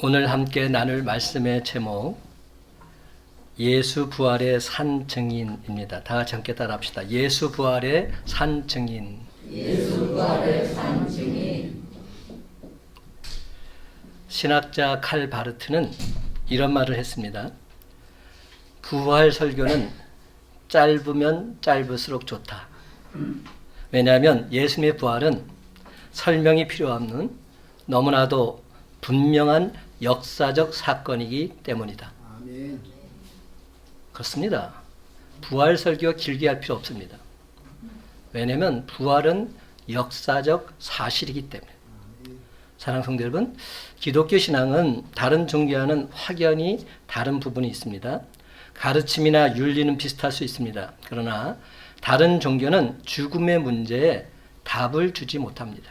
오늘 함께 나눌 말씀의 제목 예수 부활의 산 증인입니다. 다 같이 함께 따라합시다. 예수 부활의 산 증인. 예수 부활의 산 증인. 신학자 칼 바르트는 이런 말을 했습니다. 부활 설교는 짧으면 짧을수록 좋다. 왜냐하면 예수님의 부활은 설명이 필요 없는 너무나도 분명한 역사적 사건이기 때문이다. 아멘. 그렇습니다. 부활 설교 길게 할 필요 없습니다. 왜냐하면 부활은 역사적 사실이기 때문에. 사랑하는 성도 여러분, 기독교 신앙은 다른 종교와는 확연히 다른 부분이 있습니다. 가르침이나 윤리는 비슷할 수 있습니다. 그러나 다른 종교는 죽음의 문제에 답을 주지 못합니다.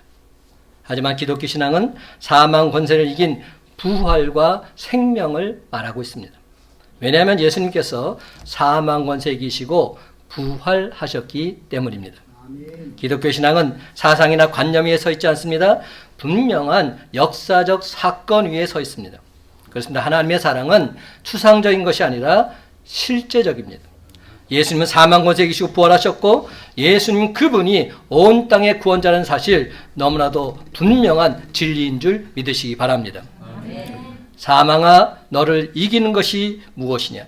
하지만 기독교 신앙은 사망 권세를 이긴 부활과 생명을 말하고 있습니다. 왜냐하면 예수님께서 사망 권세 이기시고 부활하셨기 때문입니다. 아멘. 기독교 신앙은 사상이나 관념 위에 서 있지 않습니다. 분명한 역사적 사건 위에 서 있습니다. 그렇습니다. 하나님의 사랑은 추상적인 것이 아니라 실제적입니다. 예수님은 사망 권세 이기시고 부활하셨고 예수님 그분이 온 땅의 구원자라는 사실 너무나도 분명한 진리인 줄 믿으시기 바랍니다. 아멘. 사망아 너를 이기는 것이 무엇이냐?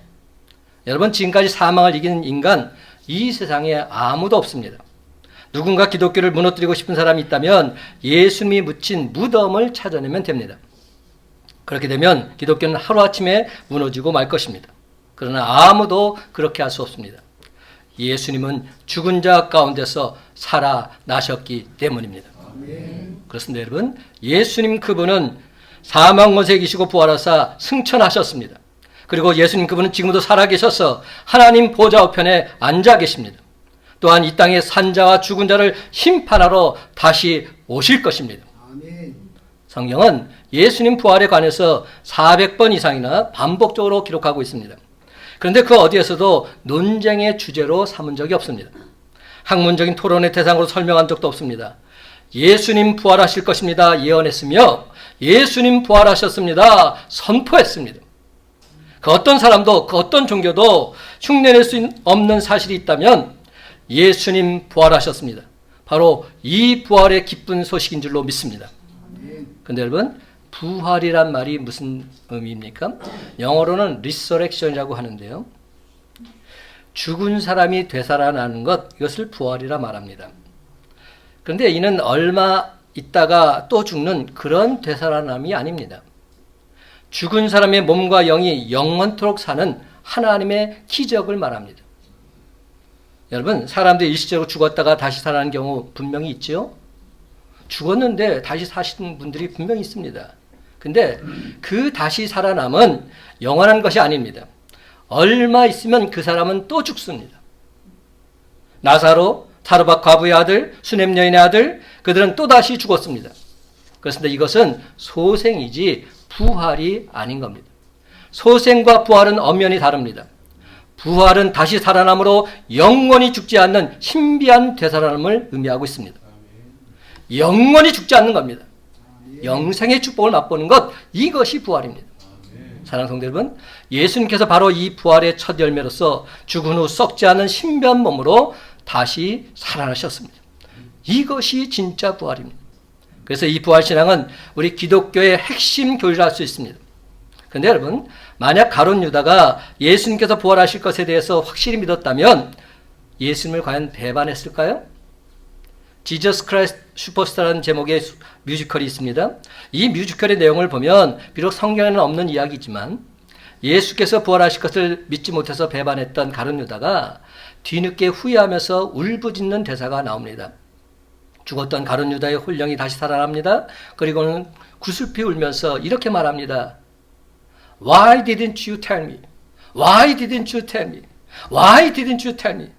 여러분, 지금까지 사망을 이기는 인간 이 세상에 아무도 없습니다. 누군가 기독교를 무너뜨리고 싶은 사람이 있다면 예수님이 묻힌 무덤을 찾아내면 됩니다. 그렇게 되면 기독교는 하루아침에 무너지고 말 것입니다. 그러나 아무도 그렇게 할 수 없습니다. 예수님은 죽은 자 가운데서 살아나셨기 때문입니다. 아멘. 그렇습니다, 여러분. 예수님 그분은 사망 권세 이기시고 부활하사 승천하셨습니다. 그리고 예수님 그분은 지금도 살아계셔서 하나님 보좌 우편에 앉아 계십니다. 또한 이 땅의 산자와 죽은 자를 심판하러 다시 오실 것입니다. 아멘. 성경은 예수님 부활에 관해서 400번 이상이나 반복적으로 기록하고 있습니다. 그런데 그 어디에서도 논쟁의 주제로 삼은 적이 없습니다. 학문적인 토론의 대상으로 설명한 적도 없습니다. 예수님 부활하실 것입니다 예언했으며 예수님 부활하셨습니다 선포했습니다. 그 어떤 사람도 그 어떤 종교도 흉내낼 수 없는 사실이 있다면 예수님 부활하셨습니다. 바로 이 부활의 기쁜 소식인 줄로 믿습니다. 그런데 여러분, 부활이란 말이 무슨 의미입니까? 영어로는 resurrection이라고 하는데요. 죽은 사람이 되살아나는 것, 이것을 부활이라 말합니다. 그런데 이는 얼마 있다가 또 죽는 그런 되살아남이 아닙니다. 죽은 사람의 몸과 영이 영원토록 사는 하나님의 기적을 말합니다. 여러분, 사람들이 일시적으로 죽었다가 다시 살아나는 경우 분명히 있죠? 죽었는데 다시 사시는 분들이 분명히 있습니다. 근데 그 다시 살아남은 영원한 것이 아닙니다. 얼마 있으면 그 사람은 또 죽습니다. 나사로, 사르밧 과부의 아들, 수넴 여인의 아들, 그들은 또 다시 죽었습니다. 그렇습니다. 이것은 소생이지 부활이 아닌 겁니다. 소생과 부활은 엄연히 다릅니다. 부활은 다시 살아남으로 영원히 죽지 않는 신비한 되살아남을 의미하고 있습니다. 영원히 죽지 않는 겁니다. 영생의 축복을 맛보는 것, 이것이 부활입니다. 사랑하는 성도 여러분, 예수님께서 바로 이 부활의 첫 열매로서 죽은 후 썩지 않은 신비한 몸으로 다시 살아나셨습니다. 이것이 진짜 부활입니다. 그래서 이 부활신앙은 우리 기독교의 핵심 교리라 할 수 있습니다. 그런데 여러분, 만약 가룟 유다가 예수님께서 부활하실 것에 대해서 확실히 믿었다면 예수님을 과연 배반했을까요? 지저스 크라이스트 슈퍼스타라는 제목의 뮤지컬이 있습니다. 이 뮤지컬의 내용을 보면 비록 성경에는 없는 이야기지만 예수께서 부활하실 것을 믿지 못해서 배반했던 가룟 유다가 뒤늦게 후회하면서 울부짖는 대사가 나옵니다. 죽었던 가룟 유다의 혼령이 다시 살아납니다. 그리고는 구슬피 울면서 이렇게 말합니다. Why didn't you tell me? Why didn't you tell me? Why didn't you tell me?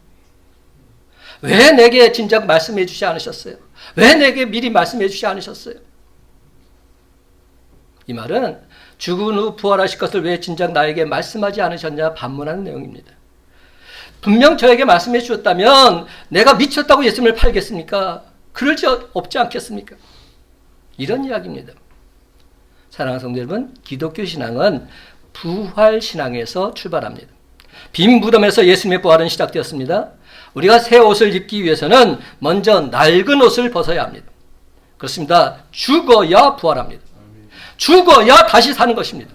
왜 내게 진작 말씀해 주지 않으셨어요? 왜 내게 미리 말씀해 주지 않으셨어요? 이 말은 죽은 후 부활하실 것을 왜 진작 나에게 말씀하지 않으셨냐 반문하는 내용입니다. 분명 저에게 말씀해 주셨다면 내가 미쳤다고 예수님을 팔겠습니까? 그럴 수 없지 않겠습니까? 이런 이야기입니다. 사랑하는 성도 여러분, 기독교 신앙은 부활 신앙에서 출발합니다. 빈 무덤에서 예수님의 부활은 시작되었습니다. 우리가 새 옷을 입기 위해서는 먼저 낡은 옷을 벗어야 합니다. 그렇습니다. 죽어야 부활합니다. 죽어야 다시 사는 것입니다.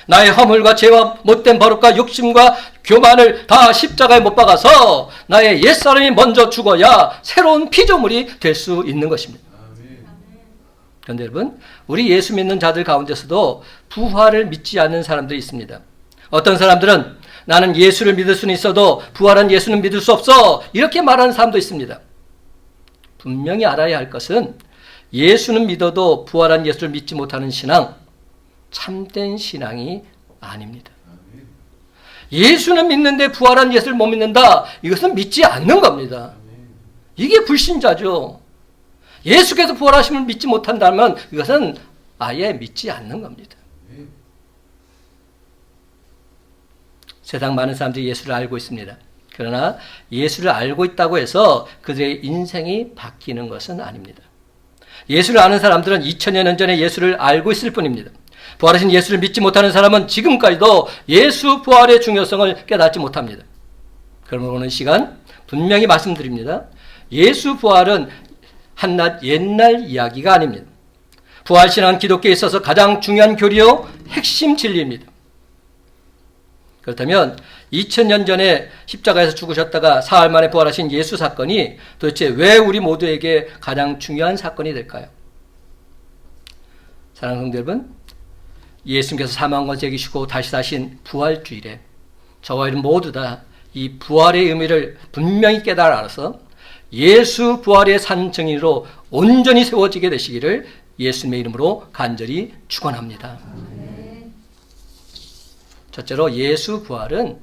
나의 허물과 죄와 못된 버릇과 욕심과 교만을 다 십자가에 못 박아서 나의 옛사람이 먼저 죽어야 새로운 피조물이 될 수 있는 것입니다. 그런데 여러분, 우리 예수 믿는 자들 가운데서도 부활을 믿지 않는 사람들이 있습니다. 어떤 사람들은 나는 예수를 믿을 수는 있어도 부활한 예수는 믿을 수 없어, 이렇게 말하는 사람도 있습니다. 분명히 알아야 할 것은 예수는 믿어도 부활한 예수를 믿지 못하는 신앙, 참된 신앙이 아닙니다. 예수는 믿는데 부활한 예수를 못 믿는다, 이것은 믿지 않는 겁니다. 이게 불신자죠. 예수께서 부활하심을 믿지 못한다면 이것은 아예 믿지 않는 겁니다. 세상 많은 사람들이 예수를 알고 있습니다. 그러나 예수를 알고 있다고 해서 그들의 인생이 바뀌는 것은 아닙니다. 예수를 아는 사람들은 2000여 년 전에 예수를 알고 있을 뿐입니다. 부활하신 예수를 믿지 못하는 사람은 지금까지도 예수 부활의 중요성을 깨닫지 못합니다. 그러므로 오늘 시간 분명히 말씀드립니다. 예수 부활은 한낱 옛날 이야기가 아닙니다. 부활신앙은 기독교에 있어서 가장 중요한 교리요 핵심 진리입니다. 그렇다면 2000년 전에 십자가에서 죽으셨다가 사흘 만에 부활하신 예수 사건이 도대체 왜 우리 모두에게 가장 중요한 사건이 될까요? 사랑하는 성도 여러분, 예수님께서 사망과 이기시고 다시 사신 부활주일에 저와 여러분 모두 다 이 부활의 의미를 분명히 깨달아 알아서 예수 부활의 산 증인으로 온전히 세워지게 되시기를 예수님의 이름으로 간절히 축원합니다. 첫째로 예수 부활은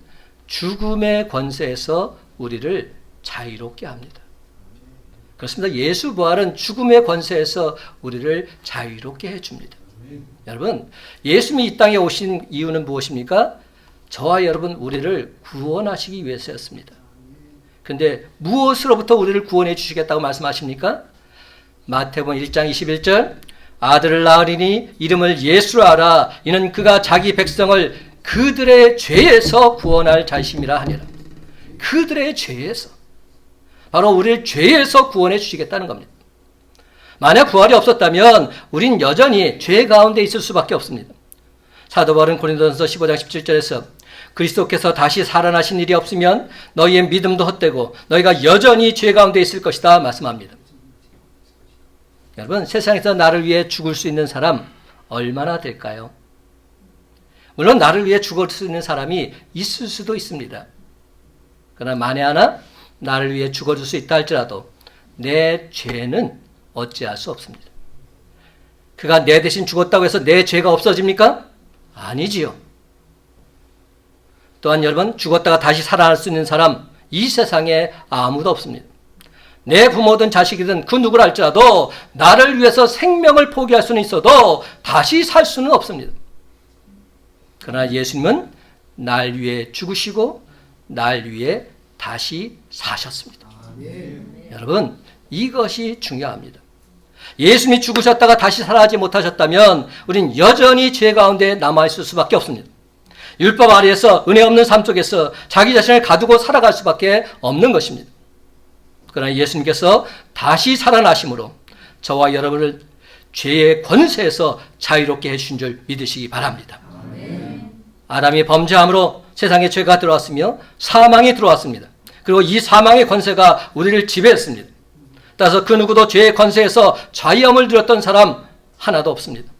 죽음의 권세에서 우리를 자유롭게 합니다. 그렇습니다. 예수 부활은 죽음의 권세에서 우리를 자유롭게 해줍니다. 여러분, 예수님이 이 땅에 오신 이유는 무엇입니까? 저와 여러분 우리를 구원하시기 위해서였습니다. 그런데 무엇으로부터 우리를 구원해 주시겠다고 말씀하십니까? 마태복음 1장 21절, 아들을 낳으리니 이름을 예수라 하라. 이는 그가 자기 백성을 그들의 죄에서 구원할 자심이라 하니라. 그들의 죄에서, 바로 우리를 죄에서 구원해 주시겠다는 겁니다. 만약 부활이 없었다면 우린 여전히 죄 가운데 있을 수밖에 없습니다. 사도 바울은 고린도전서 15장 17절에서 그리스도께서 다시 살아나신 일이 없으면 너희의 믿음도 헛되고 너희가 여전히 죄 가운데 있을 것이다 말씀합니다. 여러분, 세상에서 나를 위해 죽을 수 있는 사람 얼마나 될까요? 물론 나를 위해 죽을 수 있는 사람이 있을 수도 있습니다. 그러나 만에 하나 나를 위해 죽어줄 수 있다 할지라도 내 죄는 어찌할 수 없습니다. 그가 내 대신 죽었다고 해서 내 죄가 없어집니까? 아니지요. 또한 여러분, 죽었다가 다시 살아날 수 있는 사람 이 세상에 아무도 없습니다. 내 부모든 자식이든 그 누구라 할지라도 나를 위해서 생명을 포기할 수는 있어도 다시 살 수는 없습니다. 그러나 예수님은 날 위해 죽으시고 날 위해 다시 사셨습니다. 여러분, 이것이 중요합니다. 예수님이 죽으셨다가 다시 살아나지 못하셨다면 우린 여전히 죄 가운데 남아있을 수밖에 없습니다. 율법 아래에서 은혜 없는 삶 속에서 자기 자신을 가두고 살아갈 수밖에 없는 것입니다. 그러나 예수님께서 다시 살아나심으로 저와 여러분을 죄의 권세에서 자유롭게 해주신 줄 믿으시기 바랍니다. 아담이 범죄함으로 세상에 죄가 들어왔으며 사망이 들어왔습니다. 그리고 이 사망의 권세가 우리를 지배했습니다. 따라서 그 누구도 죄의 권세에서 자유함을 누렸던 사람 하나도 없습니다.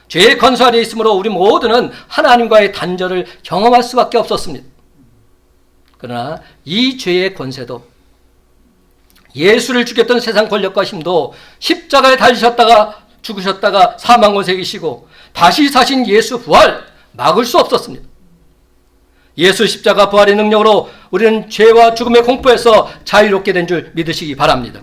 죄의 권세 아래에 있으므로 우리 모두는 하나님과의 단절을 경험할 수밖에 없었습니다. 그러나 이 죄의 권세도 예수를 죽였던 세상 권력과 힘도 십자가에 달리셨다가 죽으셨다가 사망 권세 이기시고 다시 사신 예수 부활 막을 수 없었습니다. 예수 십자가 부활의 능력으로 우리는 죄와 죽음의 공포에서 자유롭게 된 줄 믿으시기 바랍니다.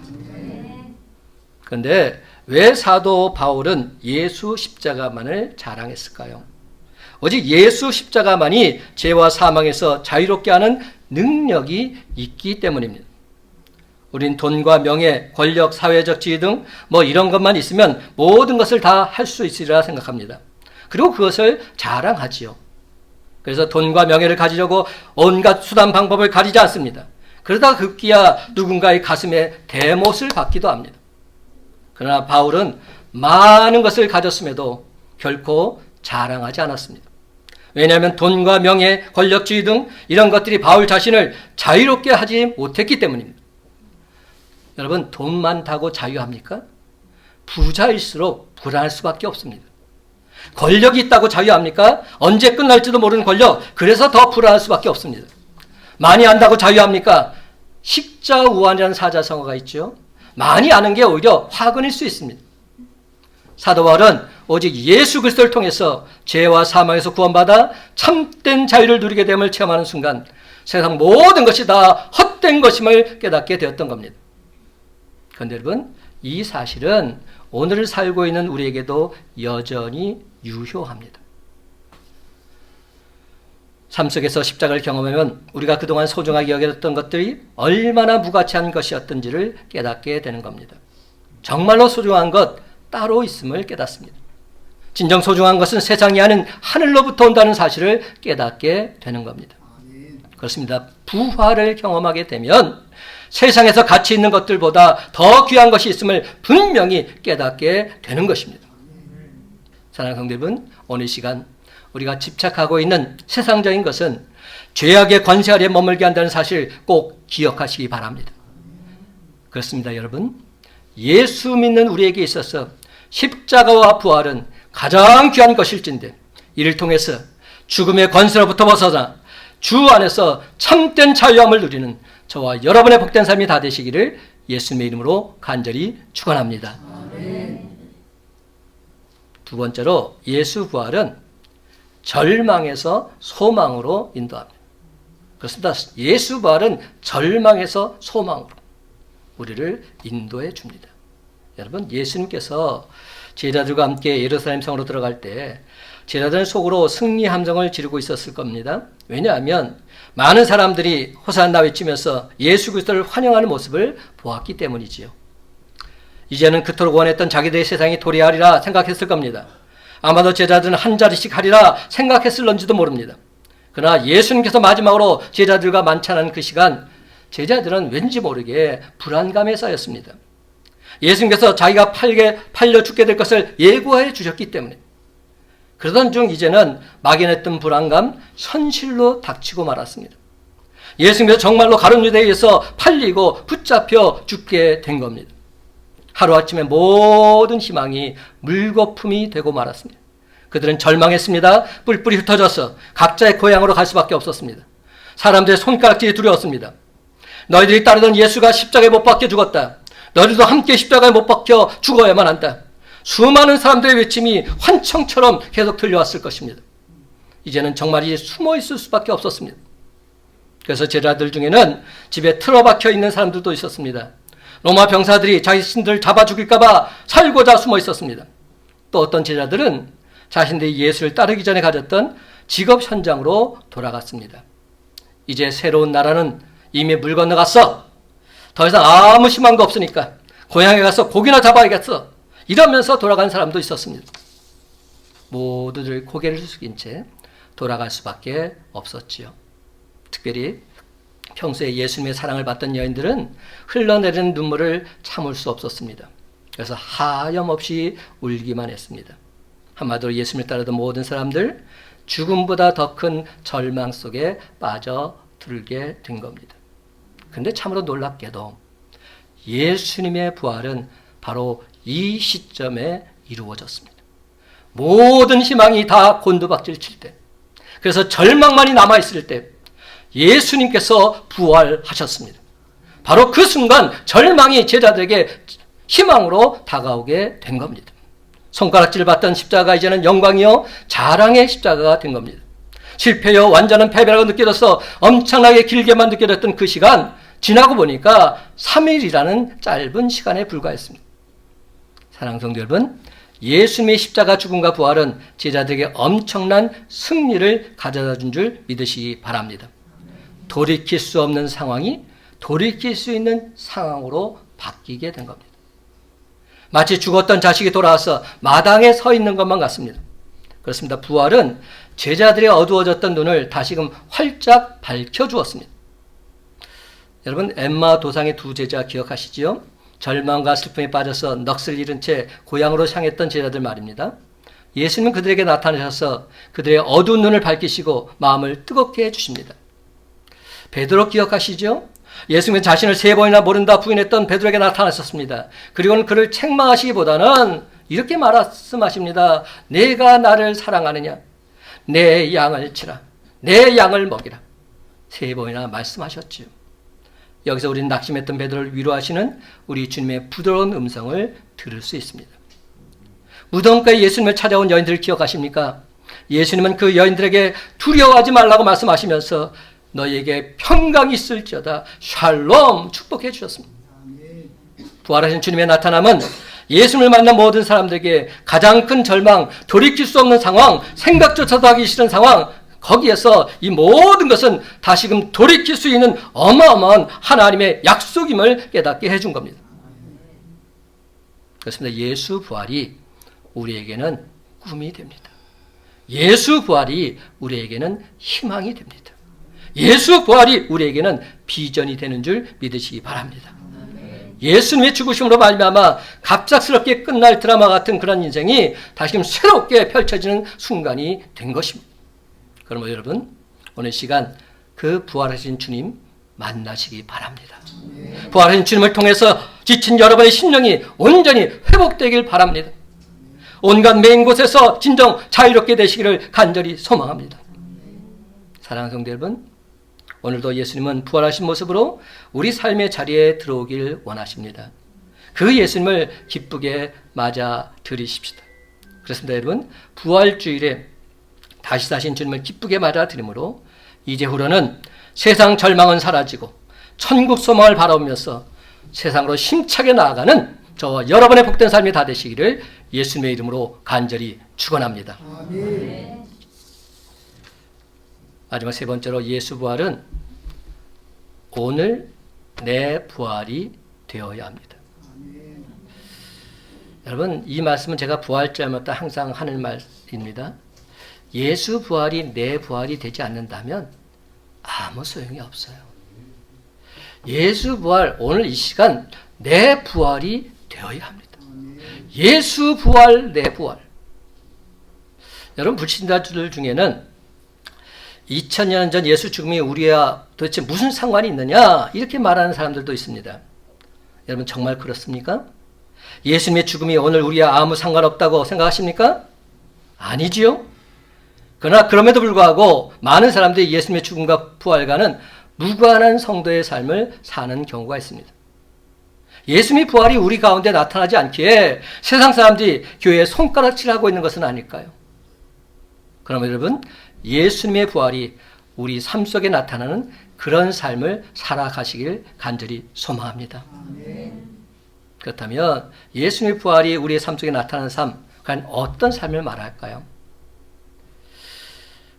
그런데 왜 사도 바울은 예수 십자가만을 자랑했을까요? 오직 예수 십자가만이 죄와 사망에서 자유롭게 하는 능력이 있기 때문입니다. 우린 돈과 명예, 권력, 사회적 지위 등 뭐 이런 것만 있으면 모든 것을 다 할 수 있으리라 생각합니다. 그리고 그것을 자랑하지요. 그래서 돈과 명예를 가지려고 온갖 수단 방법을 가리지 않습니다. 그러다가 급기야 누군가의 가슴에 대못을 받기도 합니다. 그러나 바울은 많은 것을 가졌음에도 결코 자랑하지 않았습니다. 왜냐하면 돈과 명예, 권력주의 등 이런 것들이 바울 자신을 자유롭게 하지 못했기 때문입니다. 여러분, 돈 많다고 자유합니까? 부자일수록 불안할 수밖에 없습니다. 권력이 있다고 자유합니까? 언제 끝날지도 모르는 권력, 그래서 더 불안할 수밖에 없습니다. 많이 안다고 자유합니까? 식자우환이라는 사자성어가 있죠. 많이 아는 게 오히려 화근일 수 있습니다. 사도 바울은 오직 예수 그리스도를 통해서 죄와 사망에서 구원받아 참된 자유를 누리게 됨을 체험하는 순간 세상 모든 것이 다 헛된 것임을 깨닫게 되었던 겁니다. 그런데 여러분, 이 사실은 오늘 살고 있는 우리에게도 여전히 유효합니다. 삶 속에서 십자가를 경험하면 우리가 그동안 소중하게 여겼던 것들이 얼마나 무가치한 것이었던지를 깨닫게 되는 겁니다. 정말로 소중한 것 따로 있음을 깨닫습니다. 진정 소중한 것은 세상이 아닌 하늘로부터 온다는 사실을 깨닫게 되는 겁니다. 그렇습니다. 부활을 경험하게 되면 세상에서 가치 있는 것들보다 더 귀한 것이 있음을 분명히 깨닫게 되는 것입니다. 사랑하는 성도 여러분, 오늘 시간 우리가 집착하고 있는 세상적인 것은 죄악의 권세 아래 머물게 한다는 사실 꼭 기억하시기 바랍니다. 그렇습니다, 여러분. 예수 믿는 우리에게 있어서 십자가와 부활은 가장 귀한 것일진데 이를 통해서 죽음의 권세로부터 벗어나 주 안에서 참된 자유함을 누리는 저와 여러분의 복된 삶이 다 되시기를 예수님의 이름으로 간절히 축원합니다. 두 번째로 예수 부활은 절망에서 소망으로 인도합니다. 그렇습니다. 예수 부활은 절망에서 소망으로 우리를 인도해 줍니다. 여러분, 예수님께서 제자들과 함께 예루살렘 성으로 들어갈 때 제자들은 속으로 승리 함성을 지르고 있었을 겁니다. 왜냐하면 많은 사람들이 호산나 외치면서 예수 그리스도를 환영하는 모습을 보았기 때문이지요. 이제는 그토록 원했던 자기들의 세상이 도래하리라 생각했을 겁니다. 아마도 제자들은 한 자리씩 하리라 생각했을런지도 모릅니다. 그러나 예수님께서 마지막으로 제자들과 만찬하는 그 시간, 제자들은 왠지 모르게 불안감에 쌓였습니다. 예수님께서 자기가 팔려 죽게 될 것을 예고해 주셨기 때문에. 그러던 중 이제는 막연했던 불안감, 현실로 닥치고 말았습니다. 예수님께서 정말로 가룟 유대에 의해서 팔리고 붙잡혀 죽게 된 겁니다. 하루아침에 모든 희망이 물거품이 되고 말았습니다. 그들은 절망했습니다. 뿔뿔이 흩어져서 각자의 고향으로 갈 수밖에 없었습니다. 사람들의 손가락질이 두려웠습니다. 너희들이 따르던 예수가 십자가에 못 박혀 죽었다. 너희들도 함께 십자가에 못 박혀 죽어야만 한다. 수많은 사람들의 외침이 환청처럼 계속 들려왔을 것입니다. 이제는 정말 이제 숨어 있을 수밖에 없었습니다. 그래서 제자들 중에는 집에 틀어박혀 있는 사람들도 있었습니다. 로마 병사들이 자신들을 잡아 죽일까 봐 살고자 숨어 있었습니다. 또 어떤 제자들은 자신들이 예수를 따르기 전에 가졌던 직업 현장으로 돌아갔습니다. 이제 새로운 나라는 이미 물 건너갔어. 더 이상 아무 희망도 없으니까 고향에 가서 고기나 잡아야겠어. 이러면서 돌아간 사람도 있었습니다. 모두들 고개를 숙인 채 돌아갈 수밖에 없었지요. 특별히 평소에 예수님의 사랑을 받던 여인들은 흘러내리는 눈물을 참을 수 없었습니다. 그래서 하염없이 울기만 했습니다. 한마디로 예수님을 따르던 모든 사람들, 죽음보다 더 큰 절망 속에 빠져들게 된 겁니다. 그런데 참으로 놀랍게도 예수님의 부활은 바로 이 시점에 이루어졌습니다. 모든 희망이 다 곤두박질 칠 때, 그래서 절망만이 남아있을 때 예수님께서 부활하셨습니다. 바로 그 순간 절망이 제자들에게 희망으로 다가오게 된 겁니다. 손가락질 받던 십자가가 이제는 영광이요 자랑의 십자가가 된 겁니다. 실패요 완전한 패배라고 느껴져서 엄청나게 길게만 느껴졌던 그 시간 지나고 보니까 3일이라는 짧은 시간에 불과했습니다. 사랑하는 성도 여러분, 예수님의 십자가 죽음과 부활은 제자들에게 엄청난 승리를 가져다 준 줄 믿으시기 바랍니다. 돌이킬 수 없는 상황이 돌이킬 수 있는 상황으로 바뀌게 된 겁니다. 마치 죽었던 자식이 돌아와서 마당에 서 있는 것만 같습니다. 그렇습니다. 부활은 제자들의 어두워졌던 눈을 다시금 활짝 밝혀주었습니다. 여러분, 엠마 도상의 두 제자 기억하시지요? 절망과 슬픔에 빠져서 넋을 잃은 채 고향으로 향했던 제자들 말입니다. 예수님은 그들에게 나타나셔서 그들의 어두운 눈을 밝히시고 마음을 뜨겁게 해주십니다. 베드로 기억하시죠? 예수님은 자신을 3번이나 모른다 부인했던 베드로에게 나타나셨습니다. 그리고는 그를 책망하시기보다는 이렇게 말씀하십니다. 내가 나를 사랑하느냐? 내 양을 치라. 내 양을 먹이라. 3번이나 말씀하셨지요. 여기서 우리는 낙심했던 베드로를 위로하시는 우리 주님의 부드러운 음성을 들을 수 있습니다. 무덤가에 예수님을 찾아온 여인들을 기억하십니까? 예수님은 그 여인들에게 두려워하지 말라고 말씀하시면서 너희에게 평강이 있을지어다 샬롬 축복해 주셨습니다. 부활하신 주님의 나타남은 예수님을 만난 모든 사람들에게 가장 큰 절망, 돌이킬 수 없는 상황, 생각조차도 하기 싫은 상황, 거기에서 이 모든 것은 다시금 돌이킬 수 있는 어마어마한 하나님의 약속임을 깨닫게 해준 겁니다. 그렇습니다. 예수 부활이 우리에게는 꿈이 됩니다. 예수 부활이 우리에게는 희망이 됩니다. 예수 부활이 우리에게는 비전이 되는 줄 믿으시기 바랍니다. 예수님의 죽으심으로 말미암아 갑작스럽게 끝날 드라마 같은 그런 인생이 다시금 새롭게 펼쳐지는 순간이 된 것입니다. 그러면 여러분, 오늘 시간 그 부활하신 주님 만나시기 바랍니다. 부활하신 주님을 통해서 지친 여러분의 심령이 온전히 회복되길 바랍니다. 온갖 매인 곳에서 진정 자유롭게 되시기를 간절히 소망합니다. 사랑하는 성도 여러분, 오늘도 예수님은 부활하신 모습으로 우리 삶의 자리에 들어오길 원하십니다. 그 예수님을 기쁘게 맞아 들이십시다. 그렇습니다. 여러분, 부활주일에 다시 사신 주님을 기쁘게 맞아 들임으로 이제후로는 세상 절망은 사라지고 천국 소망을 바라보면서 세상으로 힘차게 나아가는 저와 여러분의 복된 삶이 다 되시기를 예수님의 이름으로 간절히 축원합니다. 아멘. 마지막 3번째로 예수 부활은 오늘 내 부활이 되어야 합니다. 여러분, 이 말씀은 제가 부활절마다 항상 하는 말입니다. 예수 부활이 내 부활이 되지 않는다면 아무 소용이 없어요. 예수 부활, 오늘 이 시간 내 부활이 되어야 합니다. 예수 부활, 내 부활. 여러분, 불신자들 중에는 2000년 전 예수 죽음이 우리와 도대체 무슨 상관이 있느냐 이렇게 말하는 사람들도 있습니다. 여러분, 정말 그렇습니까? 예수님의 죽음이 오늘 우리와 아무 상관없다고 생각하십니까? 아니지요. 그러나 그럼에도 불구하고 많은 사람들이 예수님의 죽음과 부활과는 무관한 성도의 삶을 사는 경우가 있습니다. 예수님의 부활이 우리 가운데 나타나지 않기에 세상 사람들이 교회에 손가락질하고 있는 것은 아닐까요? 그러면 여러분, 예수님의 부활이 우리 삶 속에 나타나는 그런 삶을 살아가시길 간절히 소망합니다. 그렇다면 예수님의 부활이 우리의 삶 속에 나타나는 삶, 과연 어떤 삶을 말할까요?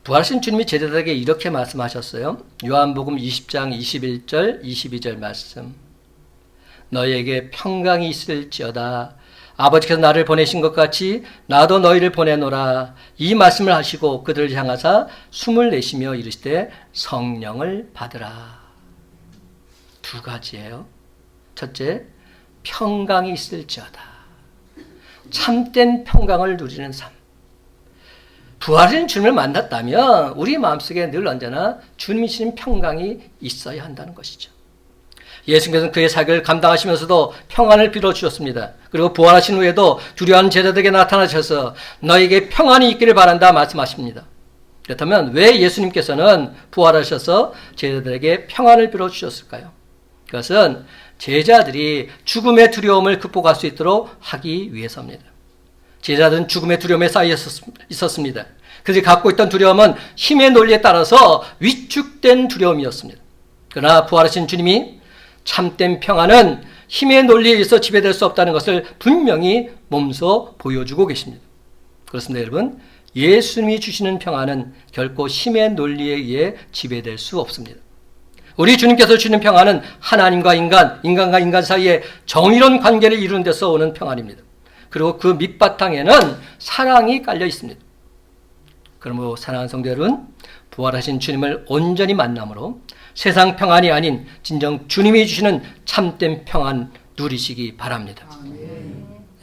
부활하신 주님이 제자들에게 이렇게 말씀하셨어요. 요한복음 20장 21절 22절 말씀. 너희에게 평강이 있을지어다. 아버지께서 나를 보내신 것 같이 나도 너희를 보내노라. 이 말씀을 하시고 그들을 향하사 숨을 내쉬며 이르시되 성령을 받으라. 2가지예요. 첫째, 평강이 있을지어다. 참된 평강을 누리는 삶. 부활하신 주님을 만났다면 우리 마음속에 늘 언제나 주님이 주신 평강이 있어야 한다는 것이죠. 예수님께서는 그의 사역을 감당하시면서도 평안을 빌어주셨습니다. 그리고 부활하신 후에도 두려워하는 제자들에게 나타나셔서 너에게 평안이 있기를 바란다 말씀하십니다. 그렇다면 왜 예수님께서는 부활하셔서 제자들에게 평안을 빌어주셨을까요? 그것은 제자들이 죽음의 두려움을 극복할 수 있도록 하기 위해서입니다. 제자들은 죽음의 두려움에 쌓여 있었습니다. 그들이 갖고 있던 두려움은 힘의 논리에 따라서 위축된 두려움이었습니다. 그러나 부활하신 주님이 참된 평안은 힘의 논리에 의해서 지배될 수 없다는 것을 분명히 몸소 보여주고 계십니다. 그렇습니다, 여러분. 예수님이 주시는 평안은 결코 힘의 논리에 의해 지배될 수 없습니다. 우리 주님께서 주는 평안은 하나님과 인간, 인간과 인간 사이에 정의로운 관계를 이루는 데서 오는 평안입니다. 그리고 그 밑바탕에는 사랑이 깔려 있습니다. 그러므로 사랑하는 성도 여러분, 부활하신 주님을 온전히 만남으로 세상 평안이 아닌 진정 주님이 주시는 참된 평안 누리시기 바랍니다.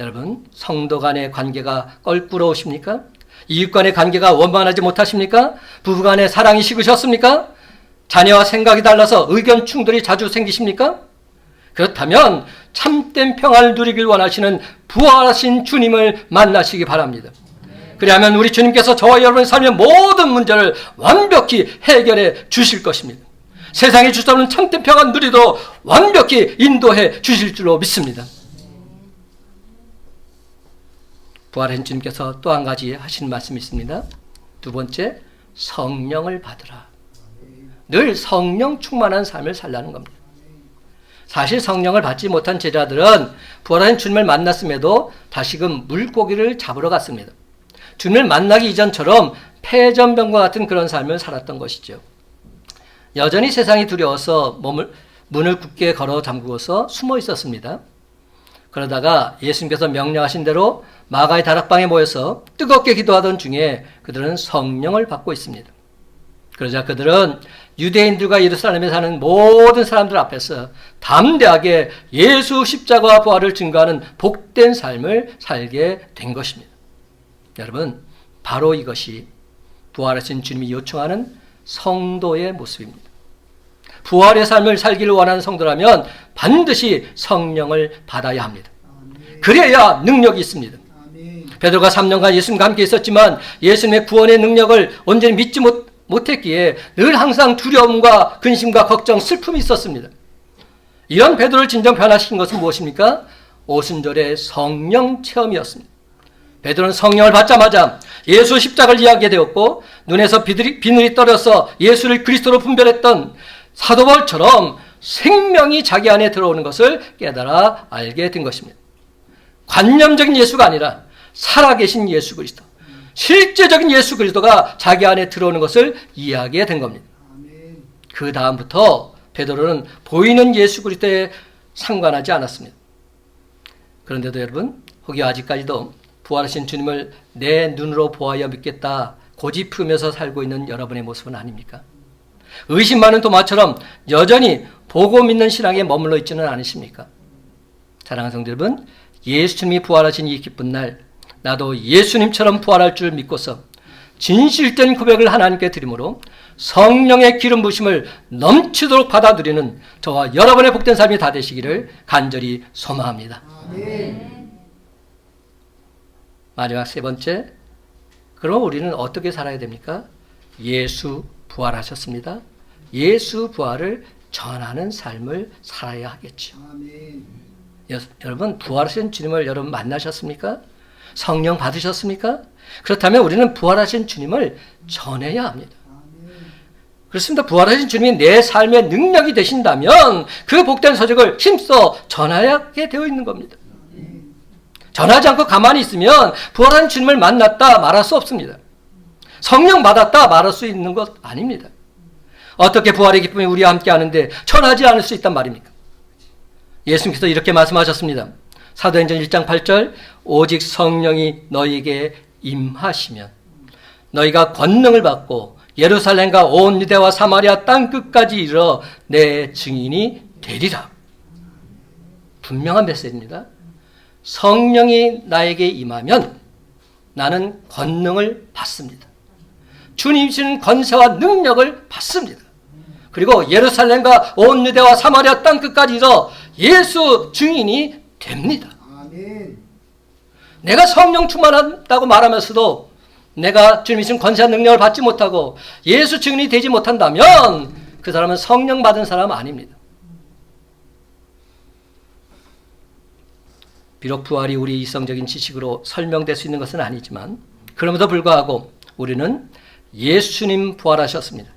여러분, 성도 간의 관계가 껄끄러우십니까? 이웃 간의 관계가 원만하지 못하십니까? 부부 간의 사랑이 식으셨습니까? 자녀와 생각이 달라서 의견 충돌이 자주 생기십니까? 그렇다면 참된 평안을 누리길 원하시는 부활하신 주님을 만나시기 바랍니다. 그리하면 우리 주님께서 저와 여러분의 삶의 모든 문제를 완벽히 해결해 주실 것입니다. 세상에 줄 수 없는 참된 평안 누리도 완벽히 인도해 주실 줄로 믿습니다. 부활한 주님께서 또 한 가지 하신 말씀이 있습니다. 두 번째, 성령을 받으라. 늘 성령 충만한 삶을 살라는 겁니다. 사실 성령을 받지 못한 제자들은 부활한 주님을 만났음에도 다시금 물고기를 잡으러 갔습니다. 주님을 만나기 이전처럼 패전병과 같은 그런 삶을 살았던 것이죠. 여전히 세상이 두려워서 문을 굳게 걸어 잠그고서 숨어 있었습니다. 그러다가 예수님께서 명령하신 대로 마가의 다락방에 모여서 뜨겁게 기도하던 중에 그들은 성령을 받고 있습니다. 그러자 그들은 유대인들과 예루살렘에 사는 모든 사람들 앞에서 담대하게 예수 십자가와 부활을 증거하는 복된 삶을 살게 된 것입니다. 여러분, 바로 이것이 부활하신 주님이 요청하는 성도의 모습입니다. 부활의 삶을 살기를 원하는 성도라면 반드시 성령을 받아야 합니다. 그래야 능력이 있습니다. 베드로가 3년간 예수님과 함께 있었지만 예수님의 구원의 능력을 온전히 믿지 못했기에 늘 항상 두려움과 근심과 걱정, 슬픔이 있었습니다. 이런 베드로를 진정 변화시킨 것은 무엇입니까? 오순절의 성령 체험이었습니다. 베드로는 성령을 받자마자 예수 십자가를 이해하게 되었고 눈에서 비늘이 떨어서 예수를 그리스도로 분별했던 사도 바울처럼 생명이 자기 안에 들어오는 것을 깨달아 알게 된 것입니다. 관념적인 예수가 아니라 살아계신 예수 그리스도, 실제적인 예수 그리스도가 자기 안에 들어오는 것을 이해하게 된 겁니다. 그 다음부터 베드로는 보이는 예수 그리스도에 상관하지 않았습니다. 그런데도 여러분, 혹여 아직까지도 부활하신 주님을 내 눈으로 보아야 믿겠다 고집하면서 살고 있는 여러분의 모습은 아닙니까? 의심 많은 도마처럼 여전히 보고 믿는 신앙에 머물러 있지는 않으십니까? 사랑하는 성도 여러분, 예수님이 부활하신 이 기쁜 날, 나도 예수님처럼 부활할 줄 믿고서 진실된 고백을 하나님께 드림으로 성령의 기름 부심을 넘치도록 받아들이는 저와 여러분의 복된 삶이 다 되시기를 간절히 소망합니다. 아멘. 마지막 세 번째, 그럼 우리는 어떻게 살아야 됩니까? 예수 부활하셨습니다. 예수 부활을 전하는 삶을 살아야 하겠죠. 아멘. 여러분, 부활하신 주님을 여러분 만나셨습니까? 성령 받으셨습니까? 그렇다면 우리는 부활하신 주님을 전해야 합니다. 그렇습니다. 부활하신 주님이 내 삶의 능력이 되신다면 그 복된 소식을 힘써 전하게 되어 있는 겁니다. 전하지 않고 가만히 있으면 부활한 주님을 만났다 말할 수 없습니다. 성령 받았다 말할 수 있는 것 아닙니다. 어떻게 부활의 기쁨이 우리와 함께 하는데 전하지 않을 수 있단 말입니까? 예수님께서 이렇게 말씀하셨습니다. 사도행전 1장 8절, 오직 성령이 너희에게 임하시면 너희가 권능을 받고 예루살렘과 온 유대와 사마리아 땅 끝까지 이르러 내 증인이 되리라. 분명한 메시지입니다. 성령이 나에게 임하면 나는 권능을 받습니다. 주님 주신 권세와 능력을 받습니다. 그리고 예루살렘과 온 유대와 사마리아 땅 끝까지 이르러 예수 증인이 됩니다. 아멘. 내가 성령 충만하다고 말하면서도 내가 주님이 주신 권세와 능력을 받지 못하고 예수 증인이 되지 못한다면 그 사람은 성령 받은 사람 아닙니다. 비록 부활이 우리 이성적인 지식으로 설명될 수 있는 것은 아니지만 그럼에도 불구하고 우리는 예수님 부활하셨습니다.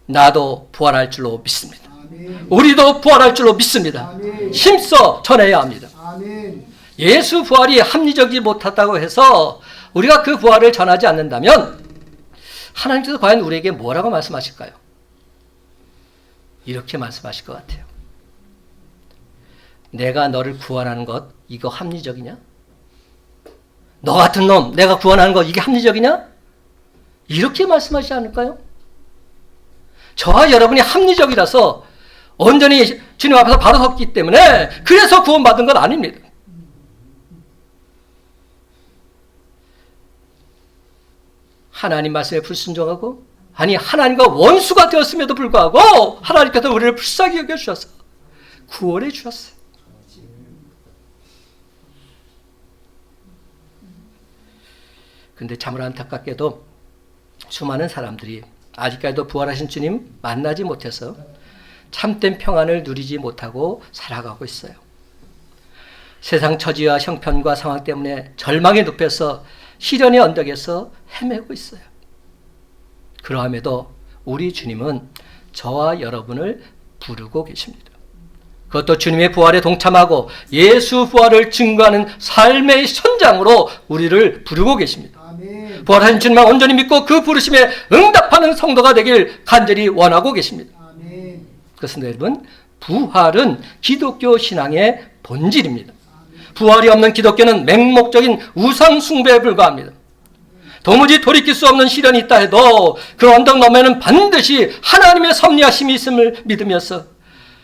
나도 부활할 줄로 믿습니다. 아멘. 우리도 부활할 줄로 믿습니다. 아멘. 힘써 전해야 합니다. 아멘. 예수 부활이 합리적이지 못하다고 해서 우리가 그 부활을 전하지 않는다면 하나님께서 과연 우리에게 뭐라고 말씀하실까요? 이렇게 말씀하실 것 같아요. 내가 너를 구원하는 것, 이거 합리적이냐? 너 같은 놈, 내가 구원하는 것, 이게 합리적이냐? 이렇게 말씀하시지 않을까요? 저와 여러분이 합리적이라서 온전히 주님 앞에서 바로 섰기 때문에 그래서 구원받은 건 아닙니다. 하나님 말씀에 불순종하고, 아니 하나님과 원수가 되었음에도 불구하고 하나님께서 우리를 불쌍히 여겨주셔서 구원해 주셨어요. 근데 참으로 안타깝게도 수많은 사람들이 아직까지도 부활하신 주님 만나지 못해서 참된 평안을 누리지 못하고 살아가고 있어요. 세상 처지와 형편과 상황 때문에 절망의 늪에서 시련의 언덕에서 헤매고 있어요. 그러함에도 우리 주님은 저와 여러분을 부르고 계십니다. 그것도 주님의 부활에 동참하고 예수 부활을 증거하는 삶의 현장으로 우리를 부르고 계십니다. 아멘. 부활하신 주님만 온전히 믿고 그 부르심에 응답하는 성도가 되길 간절히 원하고 계십니다. 아멘. 그렇습니다, 여러분. 부활은 기독교 신앙의 본질입니다. 부활이 없는 기독교는 맹목적인 우상 숭배에 불과합니다. 도무지 돌이킬 수 없는 시련이 있다 해도 그 언덕 너머에는 반드시 하나님의 섭리하심이 있음을 믿으면서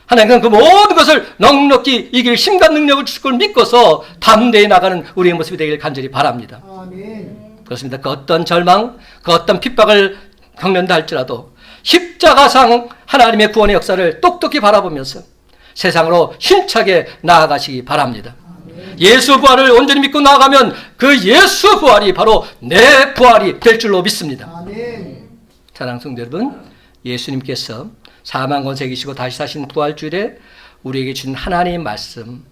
하나님은 그 모든 것을 넉넉히 이길 힘과 능력을 주실 걸 믿고서 담대히 나가는 우리의 모습이 되길 간절히 바랍니다. 아멘. 그렇습니다. 그 어떤 절망, 그 어떤 핍박을 겪는다 할지라도 십자가상 하나님의 구원의 역사를 똑똑히 바라보면서 세상으로 힘차게 나아가시기 바랍니다. 예수 부활을 온전히 믿고 나아가면 그 예수 부활이 바로 내 부활이 될 줄로 믿습니다. 아멘. 사랑하는 성도 여러분, 예수님께서 사망 권세 이기시고 다시 사신 부활주일에 우리에게 주신 하나님의 말씀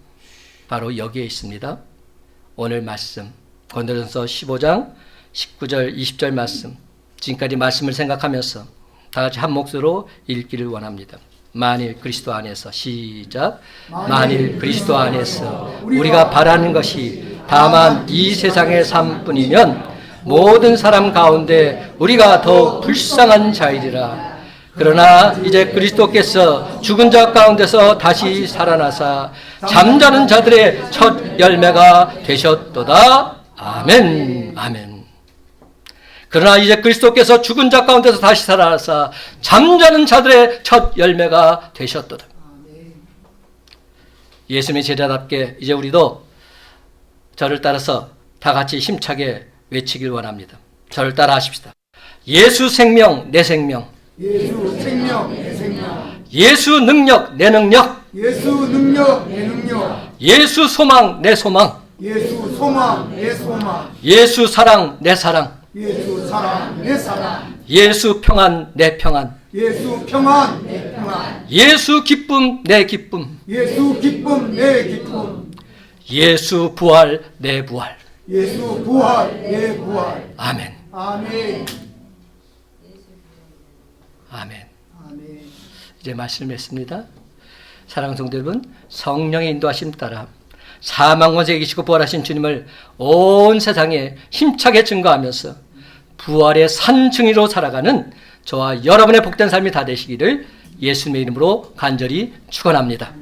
바로 여기에 있습니다. 오늘 말씀 고린도전서 15장 19절 20절 말씀, 지금까지 말씀을 생각하면서 다 같이 한 목소리로 읽기를 원합니다. 만일 그리스도 안에서, 시작. 만일 그리스도 안에서 우리가 바라는 것이 다만 이 세상의 삶뿐이면 모든 사람 가운데 우리가 더욱 불쌍한 자이리라. 그러나 이제 그리스도께서 죽은 자 가운데서 다시 살아나사 잠자는 자들의 첫 열매가 되셨도다. 아멘. 아멘. 그러나 이제 그리스도께서 죽은 자 가운데서 다시 살아나사 잠자는 자들의 첫 열매가 되셨도다. 예수님의 제자답게 이제 우리도 저를 따라서 다 같이 힘차게 외치길 원합니다. 저를 따라 하십시다. 예수 생명 내 생명, 예수 생명 내 생명. 예수 능력 내 능력, 예수 능력 내 능력. 예수 소망 내 소망, 예수 소망 내 소망. 예수 사랑 내 사랑, 예수 사랑 내 사랑. 예수 평안 내 평안, 예수 평안 내 평안. 예수 기쁨 내 기쁨, 예수 기쁨 내 기쁨. 예수 부활 내 부활. 예수 부활 내 부활. 아멘. 아멘. 아멘. 아멘. 이제 말씀을 맺습니다. 사랑하는 성도 여러분, 성령의 인도하심 따라 사망 권세 이기시고 부활하신 주님을 온 세상에 힘차게 증거하면서 부활의 산증인으로 살아가는 저와 여러분의 복된 삶이 다 되시기를 예수님의 이름으로 간절히 축원합니다.